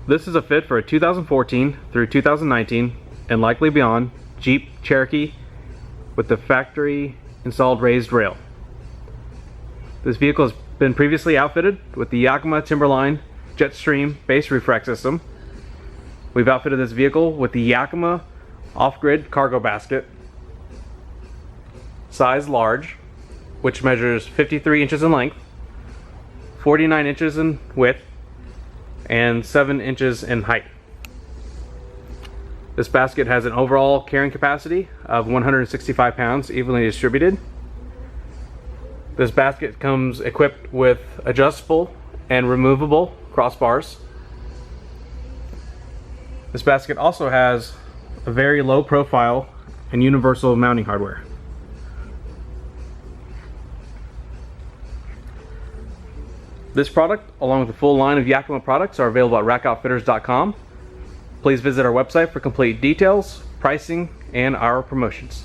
This is a fit for a 2014 through 2019 and likely beyond Jeep Cherokee with the factory installed raised rail. This vehicle has been previously outfitted with the Yakima Timberline Jetstream base roof rack system. We've outfitted this vehicle with the Yakima OffGrid cargo basket, size large, which measures 53 inches in length, 49 inches in width, and 7 inches in height. This basket has an overall carrying capacity of 165 pounds evenly distributed. This basket comes equipped with adjustable and removable crossbars. This basket also has a very low profile and universal mounting hardware. This product, along with a full line of Yakima products, are available at rackoutfitters.com. Please visit our website for complete details, pricing, and our promotions.